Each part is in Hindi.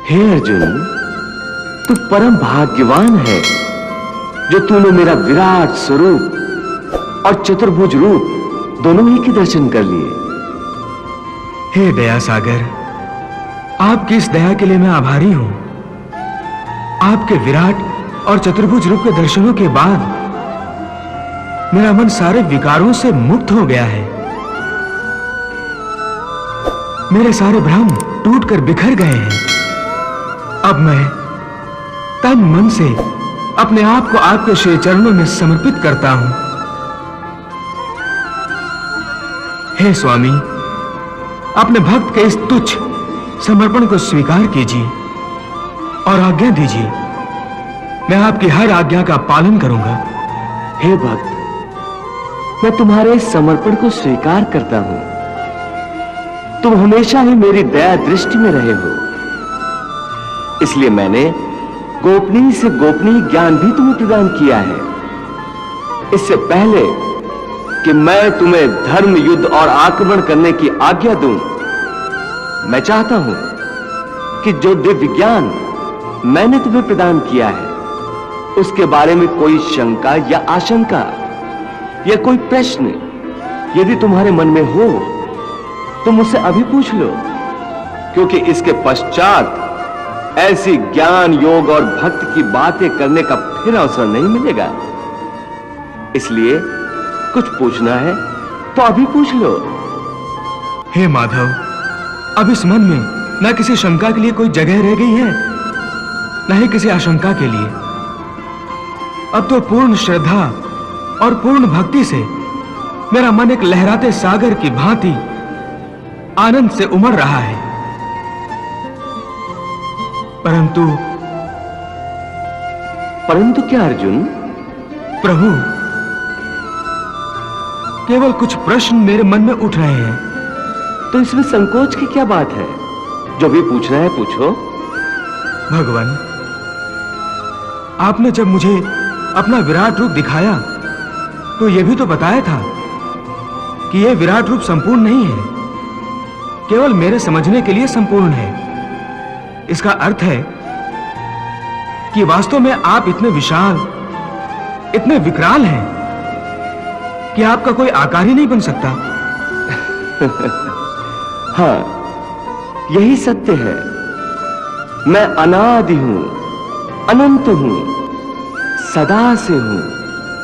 हे अर्जुन, तू परम भाग्यवान है जो तूने मेरा विराट स्वरूप और चतुर्भुज रूप दोनों ही के दर्शन कर लिए। हे दया सागर, आपकी इस दया के लिए मैं आभारी हूं। आपके विराट और चतुर्भुज रूप के दर्शनों के बाद मेरा मन सारे विकारों से मुक्त हो गया है। मेरे सारे भ्रम टूटकर बिखर गए हैं। अब मैं तन मन से अपने आप को आपके श्री चरणों में समर्पित करता हूं। हे स्वामी, अपने भक्त के इस तुच्छ समर्पण को स्वीकार कीजिए और आज्ञा दीजिए। मैं आपकी हर आज्ञा का पालन करूंगा। हे भक्त, मैं तुम्हारे इस समर्पण को स्वीकार करता हूं। तुम हमेशा ही मेरी दया दृष्टि में रहे हो, इसलिए मैंने गोपनीय से गोपनीय ज्ञान भी तुम्हें प्रदान किया है। इससे पहले कि मैं तुम्हें धर्म, युद्ध और आक्रमण करने की आज्ञा दूं, मैं चाहता हूं कि जो दिव्य ज्ञान मैंने तुम्हें प्रदान किया है, उसके बारे में कोई शंका या आशंका या कोई प्रश्न यदि तुम्हारे मन में हो तो मुझसे अभी पूछ लो, क्योंकि इसके पश्चात ऐसी ज्ञान, योग और भक्ति की बातें करने का फिर अवसर नहीं मिलेगा। इसलिए कुछ पूछना है तो अभी पूछ लो। हे माधव, अब इस मन में न किसी शंका के लिए कोई जगह रह गई है, न ही किसी आशंका के लिए। अब तो पूर्ण श्रद्धा और पूर्ण भक्ति से मेरा मन एक लहराते सागर की भांति आनंद से उमड़ रहा है। परंतु क्या अर्जुन? प्रभु, केवल कुछ प्रश्न मेरे मन में उठ रहे हैं। तो इसमें संकोच की क्या बात है? जो भी पूछना है पूछो। भगवान, आपने जब मुझे अपना विराट रूप दिखाया तो यह भी तो बताया था कि यह विराट रूप संपूर्ण नहीं है, केवल मेरे समझने के लिए संपूर्ण है। इसका अर्थ है कि वास्तव में आप इतने विशाल, इतने विकराल हैं कि आपका कोई आकार ही नहीं बन सकता। हाँ, यही सत्य है। मैं अनादि हूं, अनंत हूं, सदा से हूं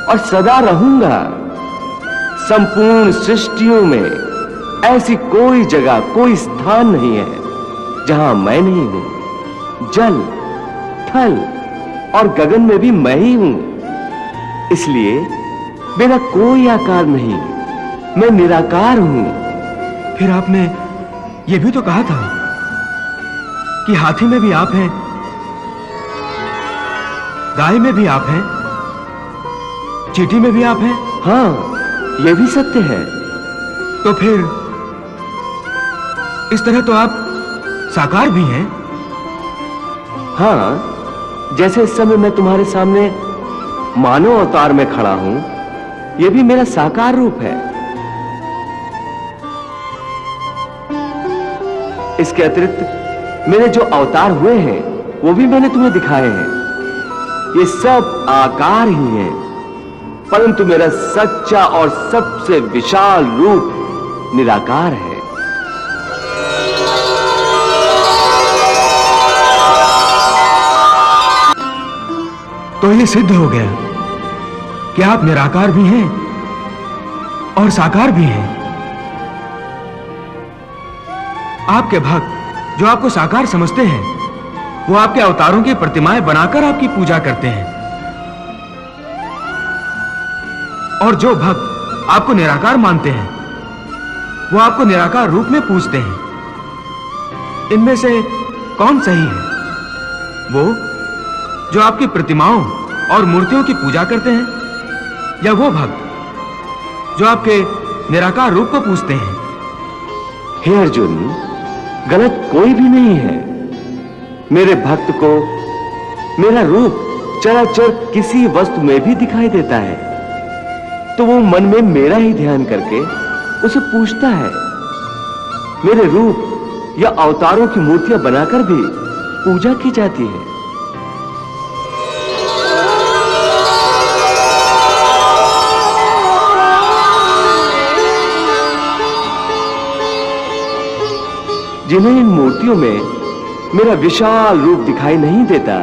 और सदा रहूंगा। संपूर्ण सृष्टियों में ऐसी कोई जगह, कोई स्थान नहीं है जहां मैं नहीं हूं। जल, थल और गगन में भी मैं ही हूं। इसलिए मेरा कोई आकार नहीं, मैं निराकार हूं। फिर आपने यह भी तो कहा था कि हाथी में भी आप हैं, गाय में भी आप हैं, चींटी में भी आप हैं। हाँ, यह भी सत्य है। तो फिर इस तरह तो आप साकार भी हैं। हाँ, जैसे इस समय मैं तुम्हारे सामने मानव अवतार में खड़ा हूं, यह भी मेरा साकार रूप है। इसके अतिरिक्त मेरे जो अवतार हुए हैं वो भी मैंने तुम्हें दिखाए हैं। ये सब आकार ही हैं, परंतु मेरा सच्चा और सबसे विशाल रूप निराकार है। तो ये सिद्ध हो गया कि आप निराकार भी हैं और साकार भी हैं। आपके भक्त जो आपको साकार समझते हैं, वो आपके अवतारों की प्रतिमाएं बनाकर आपकी पूजा करते हैं, और जो भक्त आपको निराकार मानते हैं, वो आपको निराकार रूप में पूजते हैं। इनमें से कौन सही है? वो जो आपकी प्रतिमाओं और मूर्तियों की पूजा करते हैं, या वो भक्त जो आपके निराकार रूप को पूजते हैं? हे अर्जुन, गलत कोई भी नहीं है। मेरे भक्त को मेरा रूप चराचर किसी वस्तु में भी दिखाई देता है, तो वो मन में मेरा ही ध्यान करके उसे पूछता है। मेरे रूप या अवतारों की मूर्तियां बनाकर भी पूजा की जाती है। जिन्हें इन मूर्तियों में मेरा विशाल रूप दिखाई नहीं देता,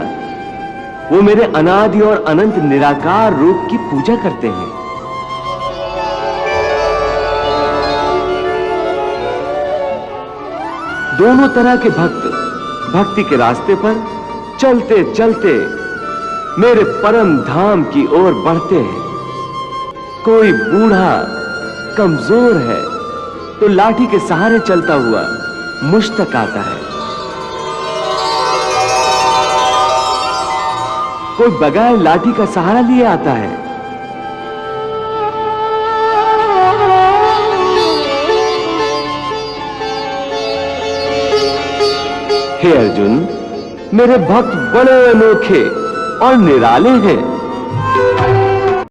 वो मेरे अनादि और अनंत निराकार रूप की पूजा करते हैं। दोनों तरह के भक्त भक्ति के रास्ते पर चलते चलते मेरे परम धाम की ओर बढ़ते हैं। कोई बूढ़ा कमजोर है तो लाठी के सहारे चलता हुआ मुझ तक आता है। कोई बगैर लाठी का सहारा लिए आता है। हे अर्जुन, मेरे भक्त बड़े अनोखे और निराले हैं।